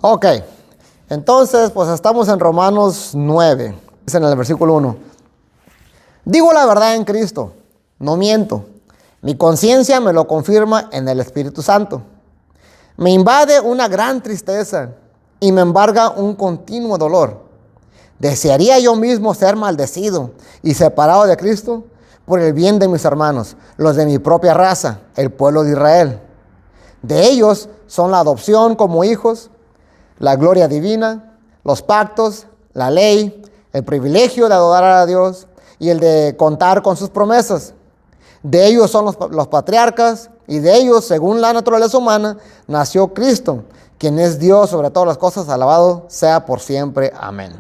Ok, entonces pues estamos en Romanos 9, es en el versículo 1. Digo la verdad en Cristo, no miento. Mi conciencia me lo confirma en el Espíritu Santo. Me invade una gran tristeza y me embarga un continuo dolor. ¿Desearía yo mismo ser maldecido y separado de Cristo por el bien de mis hermanos, los de mi propia raza, el pueblo de Israel? De ellos son la adopción como hijos, la gloria divina, los pactos, la ley, el privilegio de adorar a Dios y el de contar con sus promesas. De ellos son los patriarcas y de ellos, según la naturaleza humana, nació Cristo, quien es Dios sobre todas las cosas, alabado sea por siempre. Amén.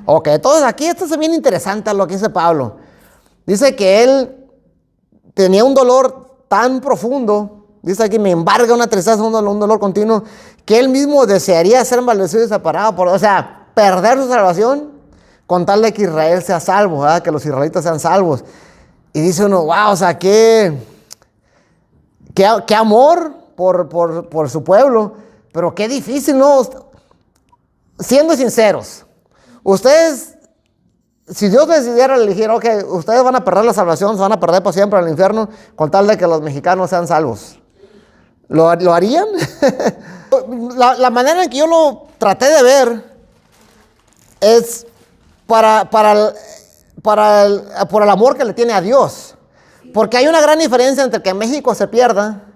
Ok, entonces aquí esto es bien interesante lo que dice Pablo. Dice que él tenía un dolor tan profundo, dice aquí, me embarga una tristeza, un dolor continuo, que él mismo desearía ser maldecido y separado, o sea, perder su salvación con tal de que Israel sea salvo, ¿verdad? Que los israelitas sean salvos. Y dice uno, wow, o sea, qué amor por su pueblo, pero qué difícil, ¿no? Siendo sinceros, ustedes, si Dios decidiera elegir, ok, ustedes van a perder la salvación, se van a perder para siempre al infierno, con tal de que los mexicanos sean salvos, ¿lo harían? La manera en que yo lo traté de ver es por el amor que le tiene a Dios. Porque hay una gran diferencia entre que México se pierda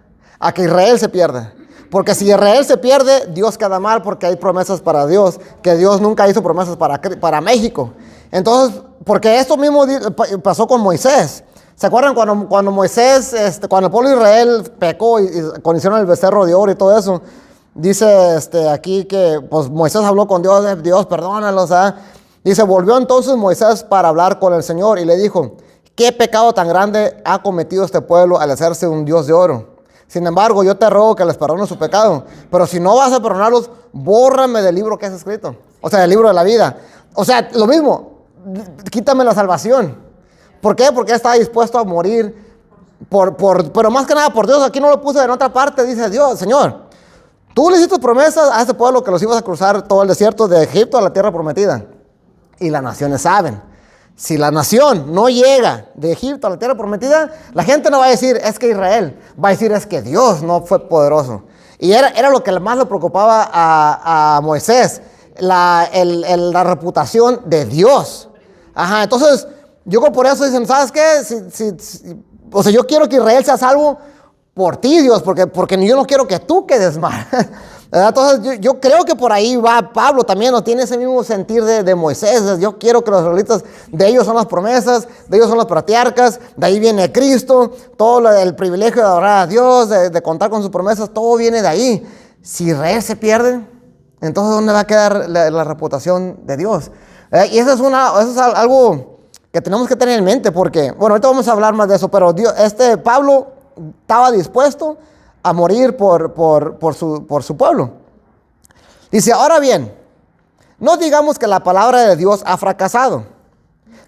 a que Israel se pierda. Porque si Israel se pierde, Dios queda mal porque hay promesas para Dios, que Dios nunca hizo promesas para México. Entonces, porque esto mismo pasó con Moisés. ¿Se acuerdan cuando Moisés, cuando el pueblo de Israel pecó y cuando hicieron el becerro de oro y todo eso? Dice aquí que pues Moisés habló con Dios, Dios perdónalos, ¿eh? Dice, volvió entonces Moisés para hablar con el Señor y le dijo, ¿qué pecado tan grande ha cometido este pueblo al hacerse un Dios de oro? Sin embargo, yo te ruego que les perdones su pecado, pero si no vas a perdonarlos, bórrame del libro que has escrito, o sea, del libro de la vida. O sea, lo mismo, quítame la salvación. ¿Por qué? Porque estaba dispuesto a morir, pero más que nada por Dios. Aquí no lo puse en otra parte, dice Dios, Señor, tú le hiciste promesas a este pueblo que los ibas a cruzar todo el desierto de Egipto a la tierra prometida. Y las naciones saben. Si la nación no llega de Egipto a la tierra prometida, la gente no va a decir, es que Israel, va a decir, es que Dios no fue poderoso. Y era lo que más le preocupaba a Moisés, la reputación de Dios. Ajá, entonces, yo por eso dicen, ¿sabes qué? O sea, yo quiero que Israel sea salvo por ti, Dios, porque yo no quiero que tú quedes mal. Entonces yo creo que por ahí va Pablo también, no tiene ese mismo sentir de Moisés. Yo quiero que los israelitas, de ellos son las promesas, de ellos son los patriarcas, de ahí viene Cristo, todo el privilegio de adorar a Dios, de contar con sus promesas, todo viene de ahí. Si Israel se pierde, entonces ¿dónde va a quedar la reputación de Dios? Y eso es algo que tenemos que tener en mente, porque, bueno, ahorita vamos a hablar más de eso, pero Pablo estaba dispuesto a morir por su pueblo. Dice, ahora bien, no digamos que la palabra de Dios ha fracasado.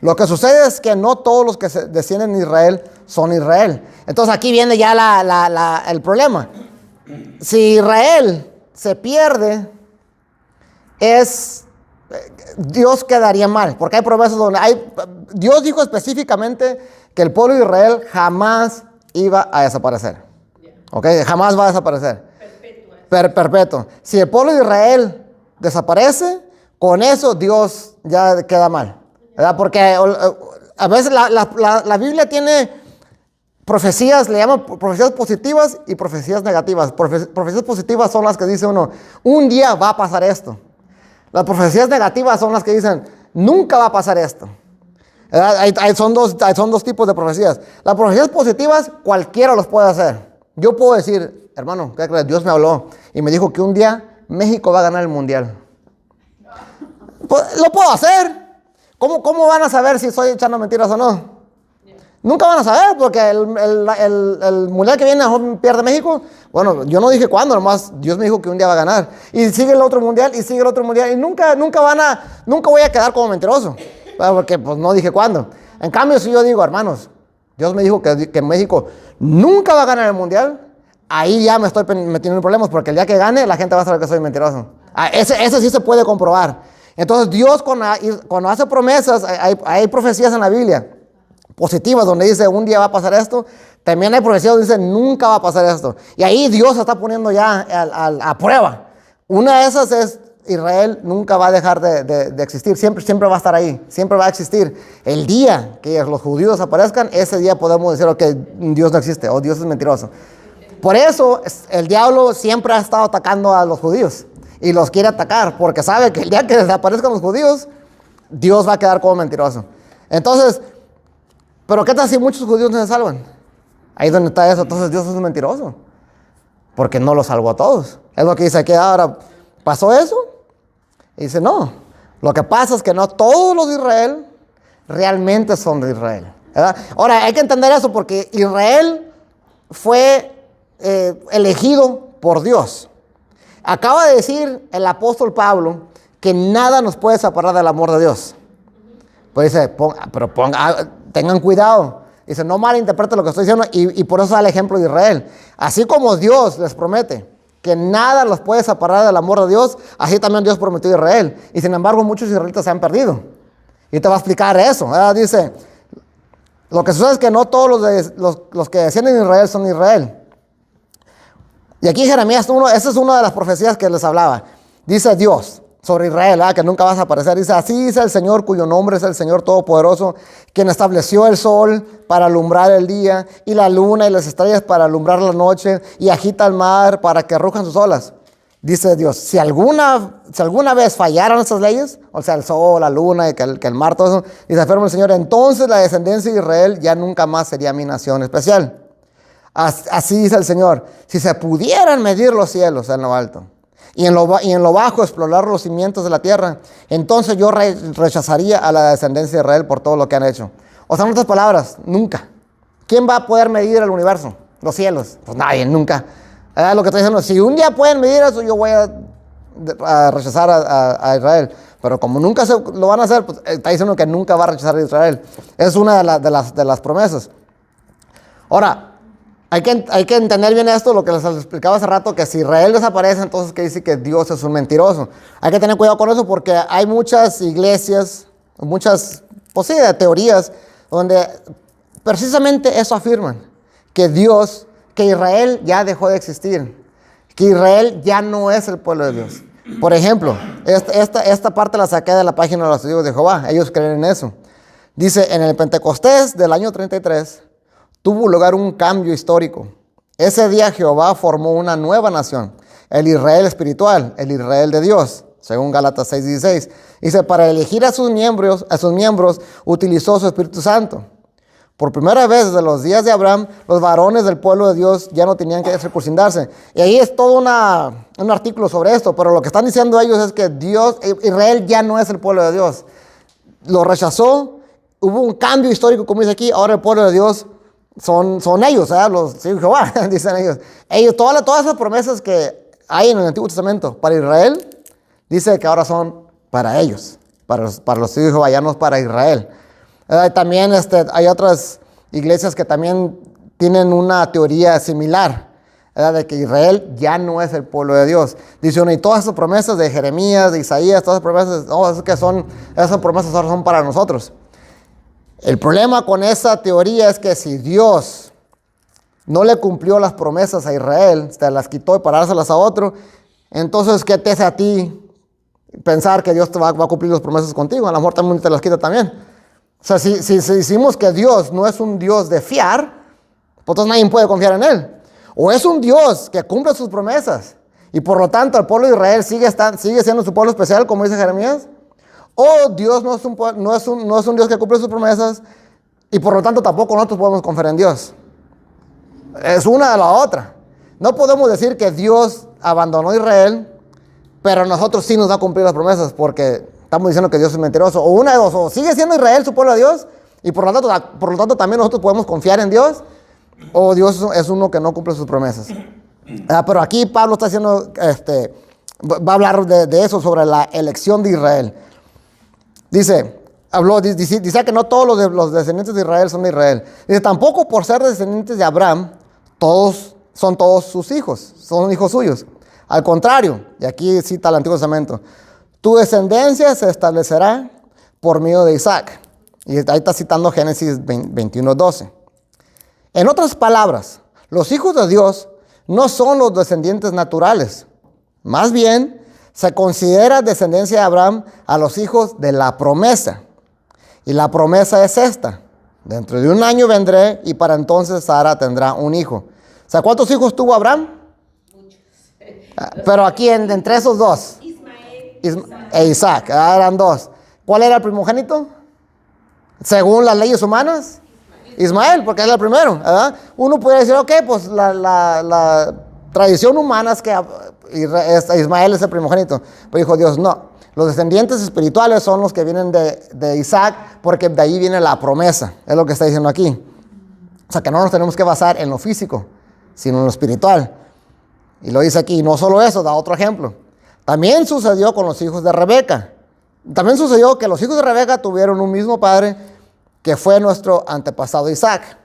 Lo que sucede es que no todos los que descienden de Israel son Israel. Entonces aquí viene ya el problema. Si Israel se pierde, Dios quedaría mal, porque hay promesas donde Dios dijo específicamente que el pueblo de Israel jamás iba a desaparecer. ¿Ok? Jamás va a desaparecer. Perpetuo. Si el pueblo de Israel desaparece, con eso Dios ya queda mal, ¿verdad? Porque a veces la Biblia tiene profecías, le llaman profecías positivas y profecías negativas. Profecías positivas son las que dice uno, un día va a pasar esto. Las profecías negativas son las que dicen, nunca va a pasar esto. Son dos tipos de profecías. Las profecías positivas, cualquiera los puede hacer. Yo puedo decir, hermano, ¿qué crees? Dios me habló y me dijo que un día México va a ganar el mundial. Pues, lo puedo hacer. ¿Cómo van a saber si estoy echando mentiras o no? Nunca van a saber, porque el mundial que viene pierde México. Bueno, yo no dije cuándo, nomás Dios me dijo que un día va a ganar. Y sigue el otro mundial, y sigue el otro mundial. Y nunca voy a quedar como mentiroso, porque pues no dije cuándo. En cambio, si yo digo, hermanos, Dios me dijo que México nunca va a ganar el mundial, ahí ya me estoy metiendo en problemas, porque el día que gane, la gente va a saber que soy mentiroso. Ese sí se puede comprobar. Entonces Dios cuando hace promesas, hay profecías en la Biblia positivas donde dice un día va a pasar esto. También hay profecías donde dice nunca va a pasar esto. Y ahí Dios se está poniendo ya a prueba. Una de esas es Israel nunca va a dejar de existir. Siempre va a estar ahí. Siempre va a existir. El día que los judíos aparezcan, ese día podemos decir que Dios no existe o Dios es mentiroso. Por eso el diablo siempre ha estado atacando a los judíos. Y los quiere atacar porque sabe que el día que desaparezcan los judíos, Dios va a quedar como mentiroso. Entonces, ¿pero qué tal si muchos judíos no se salvan? Ahí es donde está eso. Entonces Dios es un mentiroso. Porque no los salvó a todos. Es lo que dice aquí ahora. ¿Pasó eso? Y dice, no. Lo que pasa es que no todos los de Israel realmente son de Israel. ¿Verdad? Ahora, hay que entender eso porque Israel fue elegido por Dios. Acaba de decir el apóstol Pablo que nada nos puede separar del amor de Dios. Pues dice, tengan cuidado. Dice, no malinterpreten lo que estoy diciendo y por eso da el ejemplo de Israel. Así como Dios les promete que nada los puede separar del amor de Dios, así también Dios prometió a Israel. Y sin embargo, muchos israelitas se han perdido. Y te va a explicar eso. Dice, lo que sucede es que no todos los que descienden de Israel son de Israel. Y aquí Jeremías 1, esa es una de las profecías que les hablaba. Dice Dios sobre Israel, que nunca vas a aparecer. Dice, así dice el Señor, cuyo nombre es el Señor Todopoderoso, quien estableció el sol para alumbrar el día, y la luna y las estrellas para alumbrar la noche, y agita el mar para que rujan sus olas. Dice Dios, si alguna vez fallaron estas leyes, o sea, el sol, la luna, y que el mar, todo eso, dice, afirma el Señor, entonces la descendencia de Israel ya nunca más sería mi nación especial. Así dice el Señor, si se pudieran medir los cielos en lo alto y en lo bajo explorar los cimientos de la tierra, entonces yo rechazaría a la descendencia de Israel por todo lo que han hecho. O sea, en otras palabras, nunca. ¿Quién va a poder medir el universo? Los cielos. Pues nadie, nunca. Lo que estoy diciendo, si un día pueden medir eso, yo voy a rechazar a Israel. Pero como nunca lo van a hacer, pues está diciendo que nunca va a rechazar a Israel. Es una de las promesas. Ahora, hay que entender bien esto, lo que les explicaba hace rato, que si Israel desaparece, entonces que dice que Dios es un mentiroso. Hay que tener cuidado con eso porque hay muchas iglesias, muchas teorías, donde precisamente eso afirman, que Israel ya dejó de existir, que Israel ya no es el pueblo de Dios. Por ejemplo, esta parte la saqué de la página de los Testigos de Jehová, ellos creen en eso. Dice, en el Pentecostés del año 33, tuvo lugar un cambio histórico. Ese día Jehová formó una nueva nación, el Israel espiritual, el Israel de Dios, según Gálatas 6:16. Dice, para elegir a sus miembros utilizó su Espíritu Santo. Por primera vez desde los días de Abraham, los varones del pueblo de Dios ya no tenían que circuncidarse. Y ahí es todo un artículo sobre esto, pero lo que están diciendo ellos es que Israel ya no es el pueblo de Dios. Lo rechazó, hubo un cambio histórico, como dice aquí, ahora el pueblo de Dios son ellos, los sí, Jehová, dicen ellos. Todas esas promesas que hay en el Antiguo Testamento para Israel, dice que ahora son para ellos, para los hijos de Jehová, ya no es para Israel. También hay otras iglesias que también tienen una teoría similar, de que Israel ya no es el pueblo de Dios. Dice uno, y todas esas promesas de Jeremías, de Isaías, todas esas promesas, esas promesas ahora son para nosotros. El problema con esa teoría es que si Dios no le cumplió las promesas a Israel, se las quitó y para dárselas a otro, entonces ¿qué te hace a ti pensar que Dios te va a cumplir las promesas contigo? A lo mejor también te las quita también. O sea, si decimos que Dios no es un Dios de fiar, pues entonces nadie puede confiar en Él. O es un Dios que cumple sus promesas y por lo tanto el pueblo de Israel sigue siendo su pueblo especial, como dice Jeremías. O Dios no es un Dios que cumple sus promesas y por lo tanto tampoco nosotros podemos confiar en Dios. Es una de la otra. No podemos decir que Dios abandonó a Israel, pero nosotros sí nos va a cumplir las promesas porque estamos diciendo que Dios es mentiroso. O una de dos, o sigue siendo Israel su pueblo de Dios y por lo tanto también nosotros podemos confiar en Dios, o Dios es uno que no cumple sus promesas. Pero aquí Pablo está haciendo, va a hablar de eso, sobre la elección de Israel. Dice que no todos los descendientes de Israel son de Israel. Dice, tampoco por ser descendientes de Abraham, son todos sus hijos, son hijos suyos. Al contrario, y aquí cita el Antiguo Testamento, tu descendencia se establecerá por medio de Isaac. Y ahí está citando Génesis 21:12. En otras palabras, los hijos de Dios no son los descendientes naturales. Más bien, se considera descendencia de Abraham a los hijos de la promesa. Y la promesa es esta: dentro de un año vendré y para entonces Sara tendrá un hijo. O sea, ¿cuántos hijos tuvo Abraham? Muchos. Pero aquí entre esos dos. Ismael e Isaac. Eran dos. ¿Cuál era el primogénito? Según las leyes humanas. Ismael, porque es el primero, ¿verdad? Uno puede decir, ok, pues la tradición humana es que Ismael es el primogénito. Pero dijo Dios, no. Los descendientes espirituales son los que vienen de Isaac, porque de ahí viene la promesa. Es lo que está diciendo aquí. O sea, que no nos tenemos que basar en lo físico, sino en lo espiritual. Y lo dice aquí. No solo eso, da otro ejemplo. También sucedió con los hijos de Rebeca. También sucedió que los hijos de Rebeca tuvieron un mismo padre, que fue nuestro antepasado Isaac.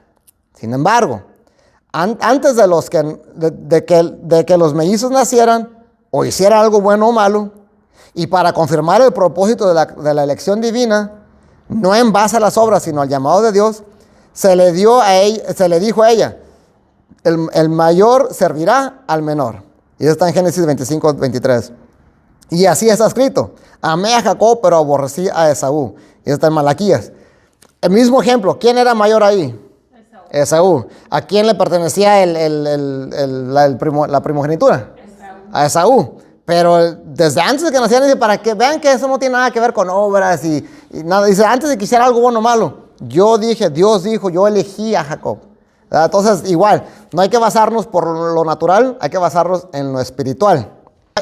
Sin embargo, antes de que los mellizos nacieran o hicieran algo bueno o malo, y para confirmar el propósito de la elección divina, no en base a las obras, sino al llamado de Dios, se le dijo a ella, el mayor servirá al menor. Y eso está en Génesis 25:23. Y así está escrito: amé a Jacob, pero aborrecí a Esaú. Y eso está en Malaquías. El mismo ejemplo, ¿quién era mayor ahí? Esaú. ¿A quién le pertenecía la primogenitura? A Esaú. Pero desde antes de que nacieran, dice, para que vean que eso no tiene nada que ver con obras y nada. Dice, antes de que hiciera algo bueno o malo, Dios dijo, yo elegí a Jacob. Entonces, igual, no hay que basarnos por lo natural, hay que basarnos en lo espiritual.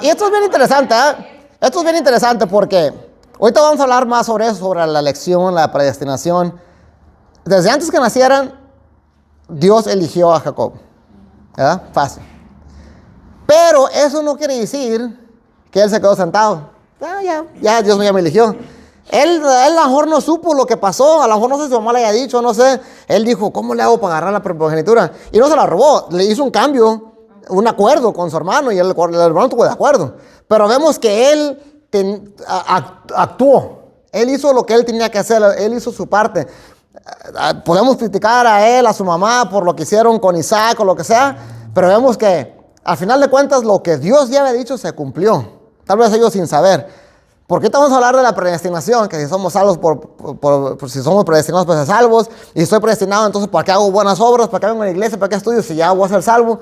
Y esto es bien interesante, ¿eh? Esto es bien interesante porque ahorita vamos a hablar más sobre eso, sobre la elección, la predestinación. Desde antes que nacieran, Dios eligió a Jacob. ¿Verdad? Fácil. Pero eso no quiere decir que él se quedó sentado. Ya Dios ya me eligió. Él a lo mejor no supo lo que pasó, a lo mejor no sé si su mamá le haya dicho, no sé. Él dijo, ¿cómo le hago para agarrar la primogenitura? Y no se la robó, le hizo un cambio, un acuerdo con su hermano, y el hermano estuvo de acuerdo. Pero vemos que él actuó. Él hizo lo que él tenía que hacer, él hizo su parte. Podemos criticar a él, a su mamá, por lo que hicieron con Isaac o lo que sea, pero vemos que al final de cuentas lo que Dios ya había dicho se cumplió. Tal vez ellos sin saber. Porque ahorita vamos a hablar de la predestinación, que si somos salvos por si somos predestinados para ser salvos, y estoy predestinado, entonces ¿para qué hago buenas obras? ¿Para qué vengo a la iglesia? ¿Para qué estudio si ya voy a ser salvo?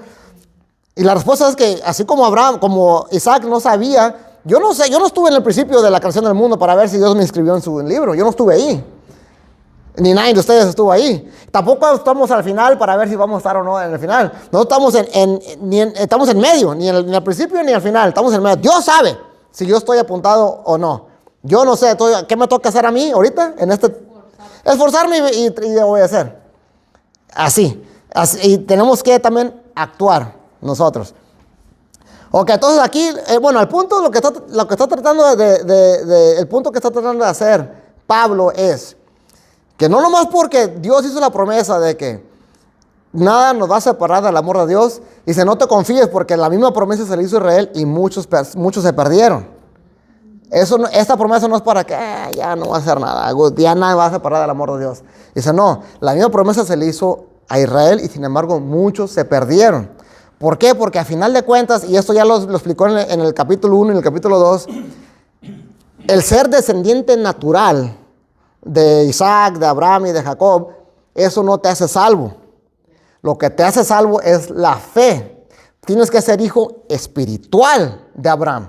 Y la respuesta es que así como Isaac no sabía, yo no estuve en el principio de la creación del mundo para ver si Dios me inscribió en su libro. Yo no estuve ahí. Ni nadie de ustedes estuvo ahí. Tampoco estamos al final para ver si vamos a estar o no en el final. No estamos estamos en medio, ni en el principio ni al final. Estamos en medio. Dios sabe si yo estoy apuntado o no. Yo no sé. ¿Qué me toca hacer a mí ahorita? Esforzarme y obedecer. Así. Y tenemos que también actuar nosotros. Ok, entonces aquí, el punto, lo que está tratando el punto que está tratando de hacer Pablo es que no nomás porque Dios hizo la promesa de que nada nos va a separar del amor de Dios, dice, no te confíes porque la misma promesa se le hizo a Israel y muchos se perdieron. Esta promesa no es para que ya no va a hacer nada, ya nada va a separar del amor de Dios. Dice, no, la misma promesa se le hizo a Israel y sin embargo muchos se perdieron. ¿Por qué? Porque a final de cuentas, y esto ya lo explicó en el capítulo 1 y en el capítulo 2, el ser descendiente natural de Isaac, de Abraham y de Jacob, eso no te hace salvo. Lo que te hace salvo es la fe. Tienes que ser hijo espiritual de Abraham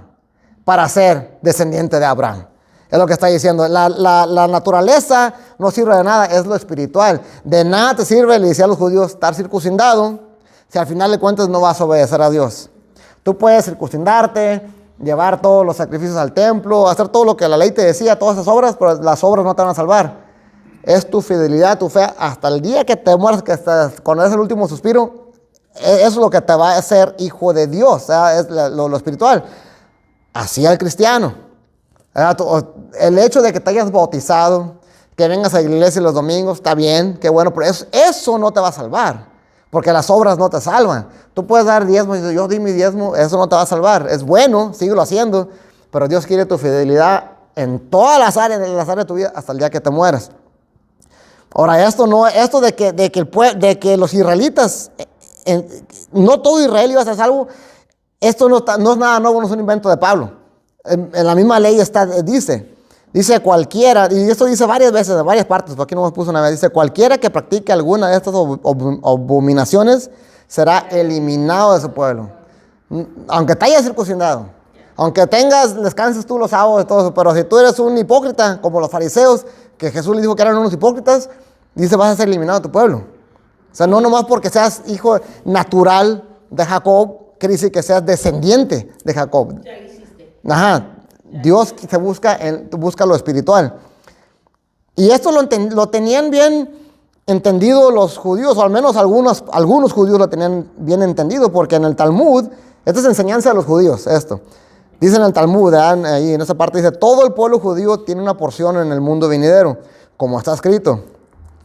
para ser descendiente de Abraham. Es lo que está diciendo. La naturaleza no sirve de nada, es lo espiritual. De nada te sirve, le decía a los judíos, estar circuncidado si al final de cuentas no vas a obedecer a Dios. Tú puedes circuncindarte, llevar todos los sacrificios al templo, hacer todo lo que la ley te decía, todas esas obras, pero las obras no te van a salvar. Es tu fidelidad, tu fe, hasta el día que te mueras, cuando es el último suspiro, eso es lo que te va a hacer hijo de Dios, o sea, es lo espiritual. Así al cristiano. El hecho de que te hayas bautizado, que vengas a la iglesia los domingos, está bien, qué bueno, pero eso no te va a salvar. porque las obras no te salvan. Tú puedes dar diezmo y dices, yo di mi diezmo, eso no te va a salvar. Es bueno, síguelo haciendo, pero Dios quiere tu fidelidad en todas las áreas de tu vida hasta el día que te mueras. Ahora, esto de que los israelitas, no todo Israel iba a ser salvo, esto no es nada nuevo, no es un invento de Pablo. En la misma ley dice cualquiera, y esto dice varias veces, en varias partes, pero aquí no me puso una vez, dice cualquiera que practique alguna de estas abominaciones será eliminado de su pueblo. Aunque te hayas circuncidado, aunque descanses tú los sábados y todo eso, pero si tú eres un hipócrita, como los fariseos, que Jesús les dijo que eran unos hipócritas, dice vas a ser eliminado de tu pueblo. O sea, no nomás porque seas hijo natural de Jacob, quiere decir que seas descendiente de Jacob. Ya lo hiciste. Ajá. Dios se busca lo espiritual. Y esto lo tenían bien entendido los judíos, o al menos algunos judíos lo tenían bien entendido, porque en el Talmud, esta es enseñanza de los judíos, esto. Dice en el Talmud, ahí en esa parte dice, todo el pueblo judío tiene una porción en el mundo venidero, como está escrito.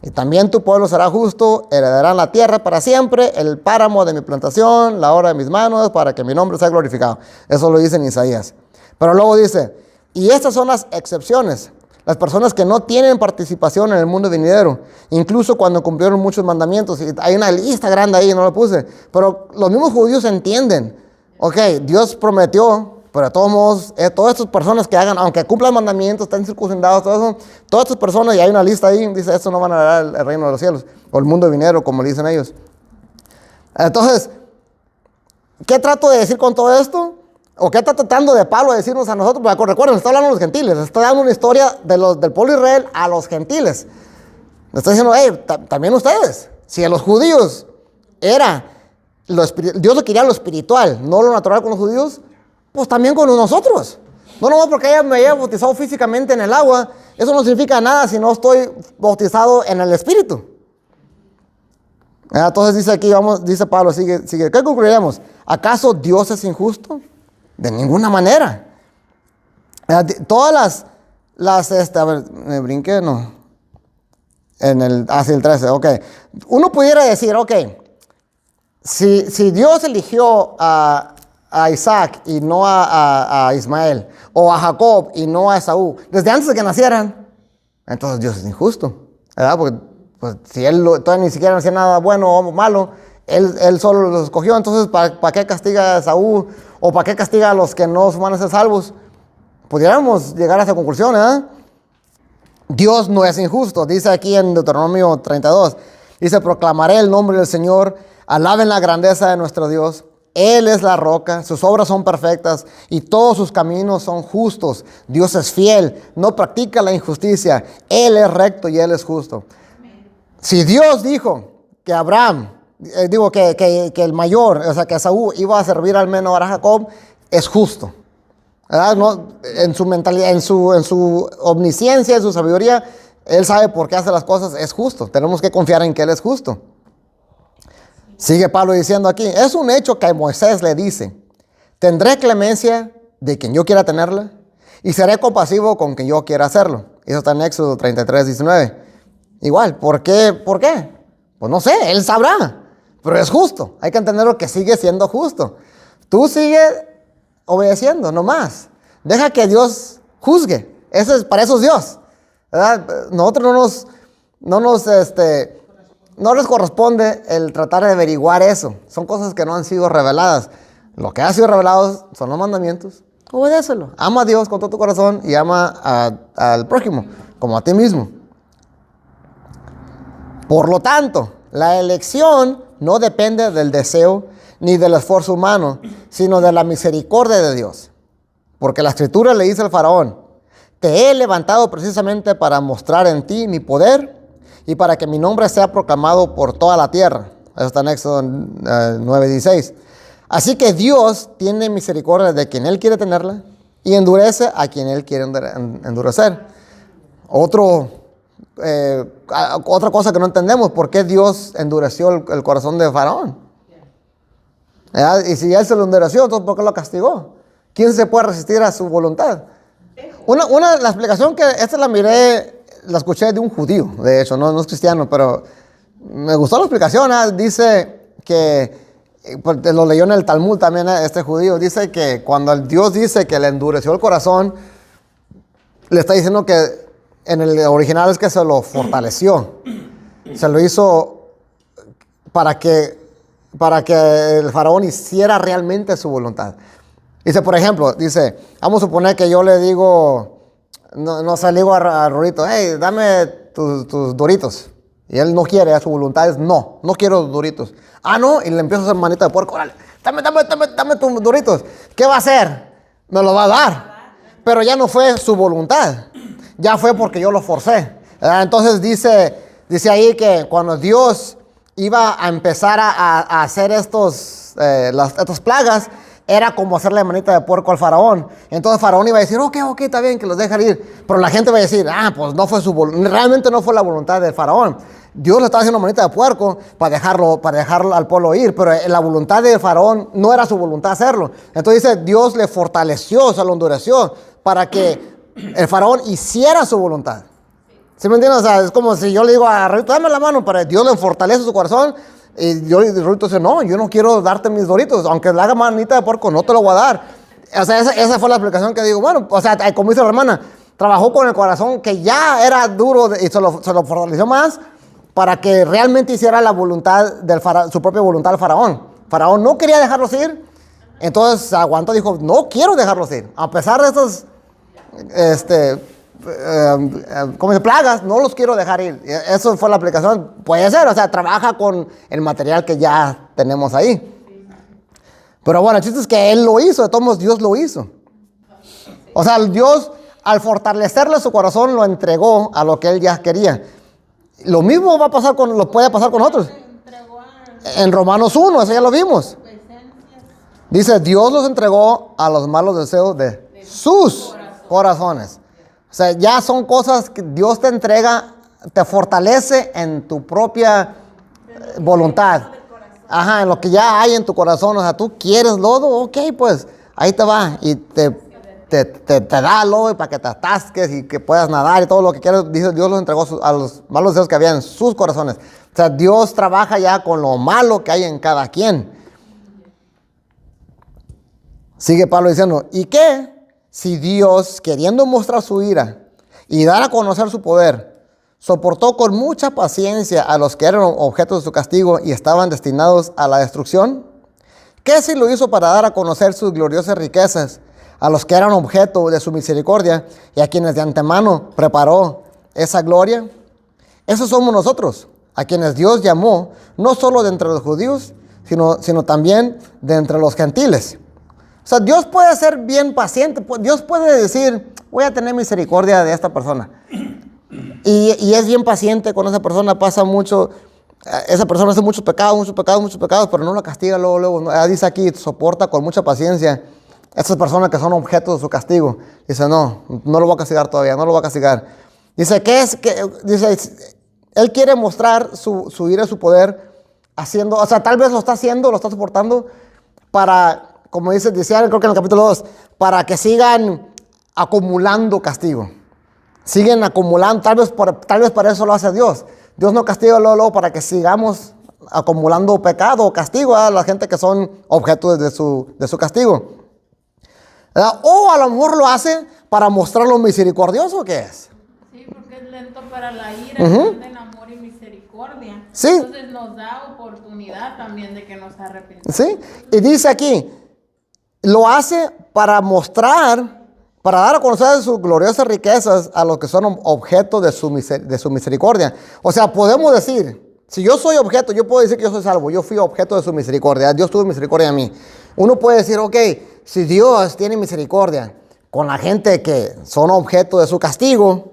Y también tu pueblo será justo, heredarán la tierra para siempre, el páramo de mi plantación, la obra de mis manos, para que mi nombre sea glorificado. Eso lo dice en Isaías. Pero luego dice, y estas son las excepciones, las personas que no tienen participación en el mundo venidero, incluso cuando cumplieron muchos mandamientos. Y hay una lista grande ahí, no lo puse, pero los mismos judíos entienden, ok, Dios prometió, pero de todos modos, todas estas personas que hagan, aunque cumplan mandamientos, estén circuncidados, todo eso, todas estas personas, y hay una lista ahí, dice, esto no van a dar el reino de los cielos, o el mundo venidero, como le dicen ellos. Entonces, ¿qué trato de decir con todo esto? ¿O qué está tratando de Pablo de decirnos a nosotros? Porque recuerden, está hablando de los gentiles, está dando una historia del pueblo de Israel a los gentiles. Le está diciendo, también ustedes, si a los judíos Dios lo quería lo espiritual, no lo natural con los judíos, pues también con nosotros. No nomás porque me haya bautizado físicamente en el agua, eso no significa nada si no estoy bautizado en el Espíritu. Entonces dice aquí, dice Pablo, sigue, ¿qué concluiremos? ¿Acaso Dios es injusto? De ninguna manera. Todas a ver, me brinqué, no. Hacia el 13, ok. Uno pudiera decir, ok, si Dios eligió a Isaac y no a Ismael, o a Jacob y no a Esaú, desde antes de que nacieran, entonces Dios es injusto, ¿verdad? Porque pues, si él todavía ni siquiera no hacía nada bueno o malo, él solo los escogió, entonces ¿para qué castiga a Esaú? ¿O para qué castiga a los que no van a ser salvos? Pudiéramos llegar a esa conclusión, ¿eh? Dios no es injusto. Dice aquí en Deuteronomio 32. Dice, proclamaré el nombre del Señor. Alaben la grandeza de nuestro Dios. Él es la roca. Sus obras son perfectas. Y todos sus caminos son justos. Dios es fiel. No practica la injusticia. Él es recto y Él es justo. Si Dios dijo que Abraham... que el mayor, o sea, que Esaú iba a servir al menor a Jacob, es justo. ¿Verdad? No, en su mentalidad, en su omnisciencia, en su sabiduría, él sabe por qué hace las cosas, es justo. Tenemos que confiar en que él es justo. Sigue Pablo diciendo aquí, es un hecho que Moisés le dice, tendré clemencia de quien yo quiera tenerla y seré compasivo con quien yo quiera hacerlo. Eso está en Éxodo 33, 19. Igual, ¿por qué? Pues no sé, él sabrá. Pero es justo, hay que entenderlo que sigue siendo justo. Tú sigue obedeciendo, no más. Deja que Dios juzgue. Para eso es Dios, ¿verdad? Nosotros no les corresponde el tratar de averiguar eso. Son cosas que no han sido reveladas. Lo que ha sido revelado son los mandamientos. Obedécelo. Ama a Dios con todo tu corazón y ama al prójimo como a ti mismo. Por lo tanto, la elección no depende del deseo ni del esfuerzo humano, sino de la misericordia de Dios. Porque la Escritura le dice al faraón, te he levantado precisamente para mostrar en ti mi poder y para que mi nombre sea proclamado por toda la tierra. Eso está en Éxodo 9:16. Así que Dios tiene misericordia de quien Él quiere tenerla y endurece a quien Él quiere endurecer. Otra cosa que no entendemos, ¿por qué Dios endureció el corazón de Faraón? Y si Él se lo endureció, entonces ¿por qué lo castigó? ¿Quién se puede resistir a su voluntad? La explicación que esta la escuché de un judío, de hecho, no es cristiano, pero me gustó la explicación. Dice, pues, lo leyó en el Talmud también este judío, dice que cuando Dios dice que le endureció el corazón, le está diciendo que en el original es que se lo fortaleció. Se lo hizo para que el faraón hiciera realmente su voluntad. Dice, por ejemplo, vamos a suponer que yo le digo, no sé, le digo a Rorito, hey, dame tus doritos. Y él no quiere, su voluntad es no quiero doritos. Ah, no, y le empiezo a hacer manita de puerco, órale, dame tus doritos. ¿Qué va a hacer? Me lo va a dar. Pero ya no fue su voluntad, ya fue porque yo lo forcé. Entonces dice ahí que cuando Dios iba a empezar a hacer estas plagas, era como hacerle manita de puerco al faraón. Entonces el faraón iba a decir, ok, está bien, que los dejan ir. Pero la gente va a decir, pues no fue realmente no fue la voluntad del faraón. Dios le estaba haciendo manita de puerco para dejarlo al pueblo ir. Pero la voluntad del faraón no era su voluntad hacerlo. Entonces dice, Dios le fortaleció, se lo endureció para que el faraón hiciera su voluntad. ¿Sí me entiendes? O sea, es como si yo le digo a Rorito, dame la mano, para Dios le fortalece su corazón. Y Rorito dice, no, yo no quiero darte mis doritos, aunque le haga manita de puerco, no te lo voy a dar. O sea, esa fue la explicación que digo, bueno, o sea, como dice la hermana, trabajó con el corazón que ya era duro y se lo fortaleció más para que realmente hiciera la voluntad su propia voluntad del faraón. Faraón no quería dejarlos ir, entonces aguantó, dijo, no quiero dejarlos ir, a pesar de estos, como de plagas, no los quiero dejar ir. Eso fue la aplicación. Puede ser, o sea, trabaja con el material que ya tenemos ahí. Pero bueno, el chiste es que él lo hizo, de todos modos Dios lo hizo. O sea, Dios al fortalecerle su corazón lo entregó a lo que él ya quería. Lo mismo lo puede pasar con nosotros. En Romanos 1, eso ya lo vimos. Dice, Dios los entregó a los malos deseos de sus corazones. O sea, ya son cosas que Dios te entrega, te fortalece en tu propia voluntad. Ajá, en lo que ya hay en tu corazón. O sea, tú quieres lodo, ok, pues ahí te va. Y te da lodo para que te atasques y que puedas nadar y todo lo que quieras. Dice, Dios los entregó a los malos deseos que había en sus corazones. O sea, Dios trabaja ya con lo malo que hay en cada quien. Sigue Pablo diciendo, ¿y qué? Si Dios, queriendo mostrar su ira y dar a conocer su poder, soportó con mucha paciencia a los que eran objetos de su castigo y estaban destinados a la destrucción, ¿qué si lo hizo para dar a conocer sus gloriosas riquezas a los que eran objeto de su misericordia y a quienes de antemano preparó esa gloria? Esos somos nosotros, a quienes Dios llamó, no solo de entre los judíos, sino también de entre los gentiles. O sea, Dios puede ser bien paciente. Dios puede decir, voy a tener misericordia de esta persona. Y es bien paciente con esa persona, pasa mucho. Esa persona hace muchos pecados, pero no la castiga luego. Dice aquí, soporta con mucha paciencia esas personas que son objetos de su castigo. Dice, no lo voy a castigar todavía, no lo voy a castigar. Dice, dice, Él quiere mostrar su ira y su poder haciendo, o sea, tal vez lo está haciendo, lo está soportando para... Como decía, creo que en el capítulo 2, para que sigan acumulando castigo. Siguen acumulando, tal vez para eso lo hace Dios. Dios no castiga luego para que sigamos acumulando pecado o castigo a la gente que son objetos de su castigo. ¿Verdad? O a lo mejor lo hace para mostrar lo misericordioso que es. Sí, porque es lento para la ira, grande en amor y misericordia. Sí. Entonces nos da oportunidad también de que nos arrepintamos. Sí, y dice aquí, lo hace para mostrar, para dar a conocer sus gloriosas riquezas a los que son objeto de su misericordia. O sea, podemos decir, si yo soy objeto, yo puedo decir que yo soy salvo, yo fui objeto de su misericordia, Dios tuvo misericordia de mí. Uno puede decir, ok, si Dios tiene misericordia con la gente que son objeto de su castigo,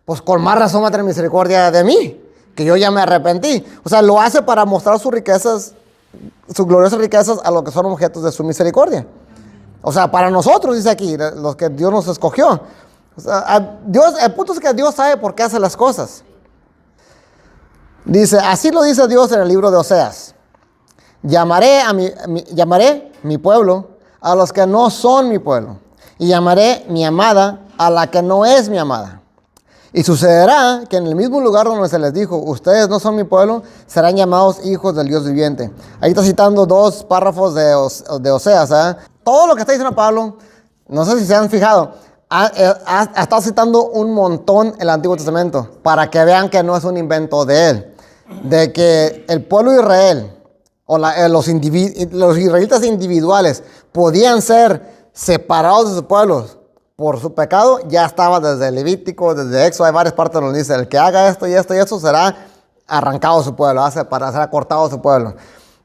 pues con más razón va a tener misericordia de mí, que yo ya me arrepentí. O sea, lo hace para mostrar sus riquezas, sus gloriosas riquezas a los que son objetos de su misericordia. O sea, para nosotros, dice aquí, los que Dios nos escogió. O sea, el punto es que Dios sabe por qué hace las cosas. Dice, así lo dice Dios en el libro de Oseas. Llamaré mi pueblo a los que no son mi pueblo. Y llamaré mi amada a la que no es mi amada. Y sucederá que en el mismo lugar donde se les dijo, ustedes no son mi pueblo, serán llamados hijos del Dios viviente. Ahí está citando 2 párrafos de Oseas. Todo lo que está diciendo Pablo, no sé si se han fijado, ha estado citando un montón el Antiguo Testamento para que vean que no es un invento de él. De que el pueblo de Israel o los israelitas individuales podían ser separados de sus pueblos por su pecado, ya estaba desde Levítico, desde Éxodo. Hay varias partes donde dice, el que haga esto y esto y eso será arrancado de su pueblo, será cortado de su pueblo.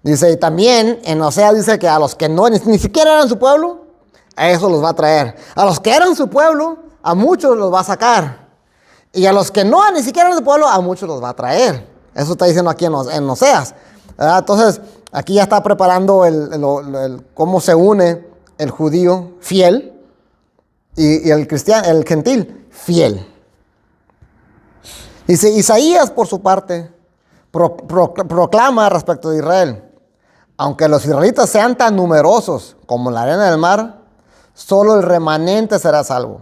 Dice, y también en Oseas dice que a los que ni siquiera eran su pueblo, a eso los va a traer. A los que eran su pueblo, a muchos los va a sacar. Y a los que no ni siquiera eran su pueblo, a muchos los va a traer. Eso está diciendo aquí en Oseas. Entonces, aquí ya está preparando cómo se une el judío fiel y el cristiano, el gentil fiel. Dice, Isaías, por su parte, proclama respecto de Israel. Aunque los israelitas sean tan numerosos como la arena del mar, solo el remanente será salvo.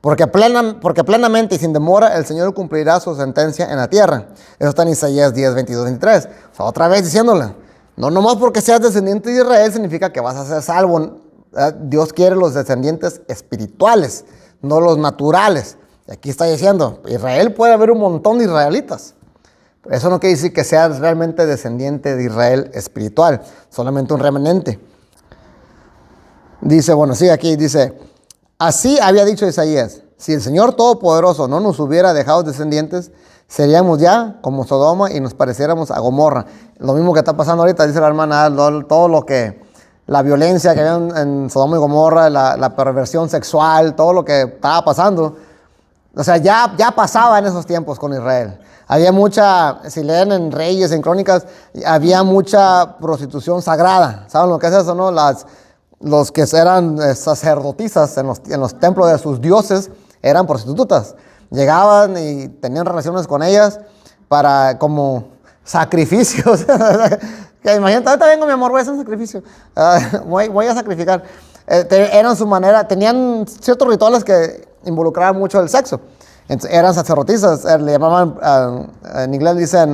Porque plenamente y sin demora el Señor cumplirá su sentencia en la tierra. Eso está en Isaías 10, 22, 23. O sea, otra vez diciéndole, no nomás porque seas descendiente de Israel significa que vas a ser salvo. Dios quiere los descendientes espirituales, no los naturales. Y aquí está diciendo, Israel puede haber un montón de israelitas. Eso no quiere decir que seas realmente descendiente de Israel espiritual, solamente un remanente. Dice, bueno, sí, aquí dice, así había dicho Isaías, si el Señor Todopoderoso no nos hubiera dejado descendientes, seríamos ya como Sodoma y nos pareciéramos a Gomorra. Lo mismo que está pasando ahorita, dice la hermana, todo lo que, la violencia que había en Sodoma y Gomorra, la perversión sexual, todo lo que estaba pasando. O sea, ya pasaba en esos tiempos con Israel. Había mucha, si leen en Reyes, en Crónicas, había mucha prostitución sagrada. ¿Saben lo que es eso, no? Los que eran sacerdotisas en los templos de sus dioses eran prostitutas. Llegaban y tenían relaciones con ellas para como sacrificios. Que imagínate, ahorita vengo mi amor, voy a hacer un sacrificio. Voy a sacrificar. Eran su manera, tenían ciertos rituales que involucraban mucho el sexo. Entonces, eran sacerdotisas, le llamaban, en inglés dicen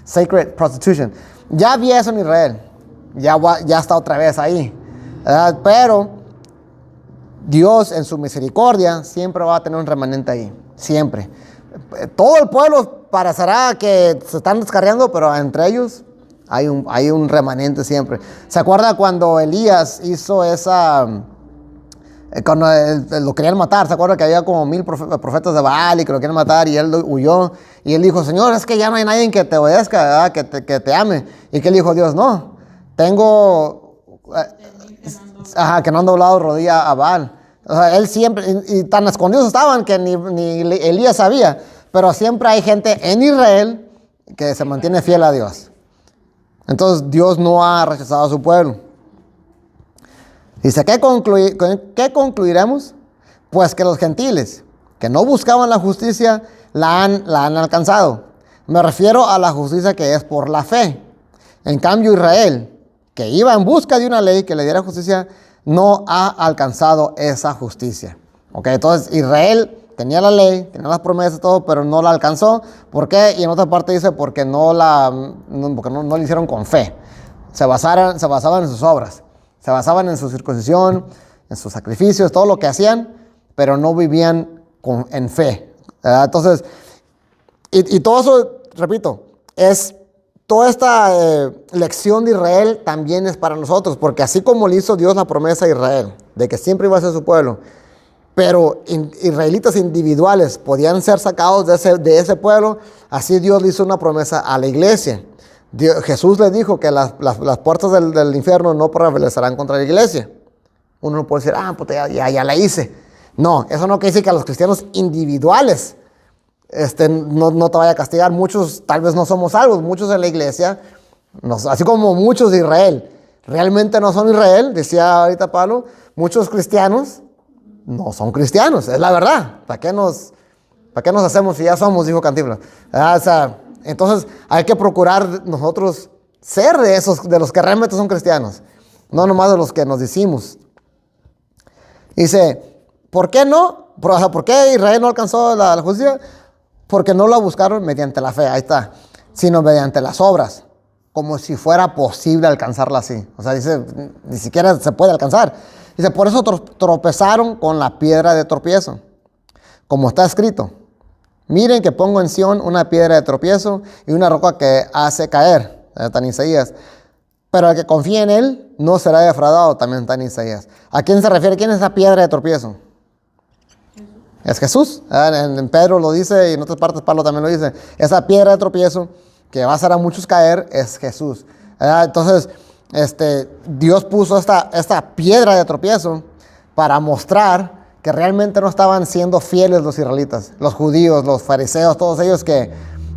sacred prostitution. Ya había eso en Israel, ya está otra vez ahí. Pero Dios en su misericordia siempre va a tener un remanente ahí, siempre. Todo el pueblo parecerá que se están descarriando, pero entre ellos hay un remanente siempre. ¿Se acuerda cuando Elías hizo cuando lo querían matar? ¿Se acuerda que había como 1000 profetas de Baal y que lo querían matar y él huyó? Y él dijo, Señor, es que ya no hay nadie que te obedezca, ¿verdad? Que te ame. ¿Y qué le dijo Dios? No, tengo... que no han doblado rodilla a Baal. O sea, él siempre, y tan escondidos estaban que ni Elías sabía, pero siempre hay gente en Israel que se mantiene fiel a Dios. Entonces Dios no ha rechazado a su pueblo. Dice, ¿qué concluiremos? Pues que los gentiles que no buscaban la justicia la han alcanzado. Me refiero a la justicia que es por la fe. En cambio Israel, que iba en busca de una ley que le diera justicia, no ha alcanzado esa justicia. Entonces Israel tenía la ley, tenía las promesas, todo, pero no la alcanzó. ¿Por qué? Y en otra parte dice, porque no lo hicieron con fe. Se basaban en sus obras. Se basaban en su circuncisión, en sus sacrificios, todo lo que hacían, pero no vivían en fe. Entonces, y todo eso, repito, toda esta lección de Israel también es para nosotros, porque así como le hizo Dios la promesa a Israel, de que siempre iba a ser su pueblo, pero israelitas individuales podían ser sacados de ese pueblo, así Dios le hizo una promesa a la iglesia. Jesús le dijo que las puertas del infierno no prevalecerán contra la iglesia. Uno no puede decir, pues ya la hice. No, eso no quiere decir que a los cristianos individuales no te vaya a castigar. Muchos tal vez no somos salvos, muchos de la iglesia, así como muchos de Israel, realmente no son Israel, decía ahorita Pablo, muchos cristianos no son cristianos, es la verdad. ¿Para qué nos hacemos si ya somos? Dijo Cantinflas. Entonces hay que procurar nosotros ser de los que realmente son cristianos, no nomás de los que nos decimos. Dice, ¿por qué no? O sea, ¿por qué Israel no alcanzó la justicia? Porque no la buscaron mediante la fe, ahí está, sino mediante las obras, como si fuera posible alcanzarla así. O sea, dice, ni siquiera se puede alcanzar. Dice, por eso tropezaron con la piedra de tropiezo, como está escrito. Miren que pongo en Sión una piedra de tropiezo y una roca que hace caer. Está en Isaías. Pero el que confía en él no será defraudado. También está en Isaías. ¿A quién se refiere? ¿Quién es esa piedra de tropiezo? Es Jesús. En Pedro lo dice y en otras partes Pablo también lo dice. Esa piedra de tropiezo que va a hacer a muchos caer es Jesús. Entonces, Dios puso esta piedra de tropiezo para mostrar que realmente no estaban siendo fieles los israelitas, los judíos, los fariseos, todos ellos que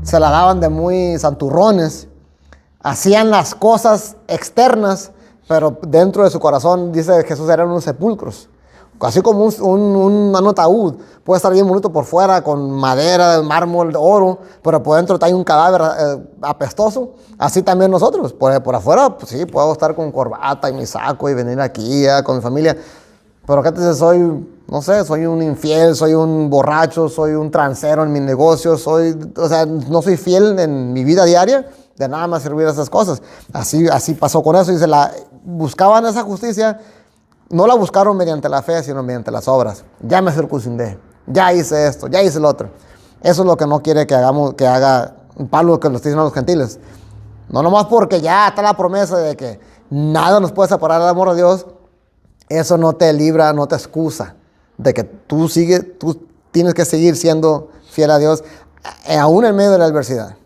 se la daban de muy santurrones, hacían las cosas externas, pero dentro de su corazón, dice Jesús, eran unos sepulcros. Así como un ataúd, puede estar bien bonito por fuera, con madera, mármol, oro, pero por dentro hay un cadáver apestoso. Así también nosotros, por afuera, pues sí, puedo estar con corbata y mi saco y venir aquí con mi familia. Pero ¿qué te dice? Soy un infiel, soy un borracho, soy un transero en mi negocio, no soy fiel en mi vida diaria, de nada más servir esas cosas. Así pasó con eso. Dice, buscaban esa justicia, no la buscaron mediante la fe, sino mediante las obras. Ya me circuncindé, ya hice esto, ya hice lo otro. Eso es lo que no quiere que haga Pablo, que lo está diciendo a los gentiles. No nomás porque ya está la promesa de que nada nos puede separar del amor de Dios. Eso no te libra, no te excusa de que tú tienes que seguir siendo fiel a Dios, aún en medio de la adversidad.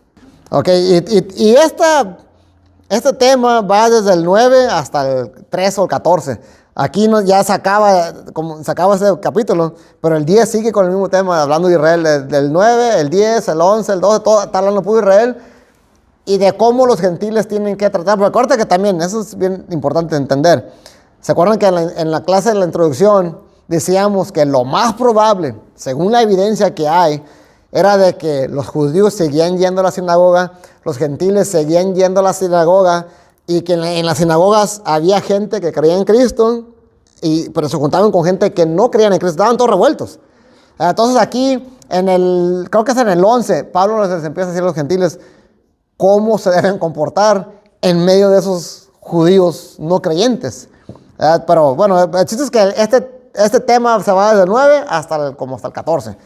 Ok, y este tema va desde el 9 hasta el 13 o el 14. Aquí ya se acaba ese capítulo, pero el 10 sigue con el mismo tema, hablando de Israel, del 9, el 10, el 11, el 12, todo está hablando de Israel y de cómo los gentiles tienen que tratar. Pero acuérdate que también, eso es bien importante entender. ¿Se acuerdan que en la clase de la introducción decíamos que lo más probable, según la evidencia que hay, era de que los judíos seguían yendo a la sinagoga, los gentiles seguían yendo a la sinagoga, y que en las sinagogas había gente que creía en Cristo, pero se juntaban con gente que no creían en Cristo, estaban todos revueltos. Entonces aquí, creo que es en el 11, Pablo les empieza a decir a los gentiles cómo se deben comportar en medio de esos judíos no creyentes. Pero bueno, el chiste es que este tema se va desde el 9 hasta el 14.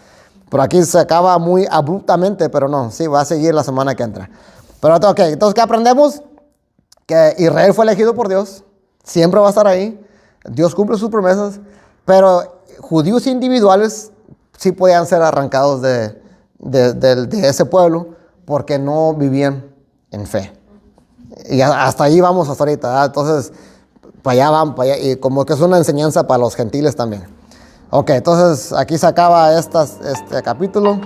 Pero aquí se acaba muy abruptamente, pero no, sí, va a seguir la semana que entra. Pero ok, entonces, ¿qué aprendemos? Que Israel fue elegido por Dios, siempre va a estar ahí, Dios cumple sus promesas, pero judíos individuales sí podían ser arrancados de ese pueblo porque no vivían en fe. Y hasta ahí vamos hasta ahorita, ¿verdad? Entonces, para allá, y como que es una enseñanza para los gentiles también. Ok, entonces aquí se acaba este capítulo.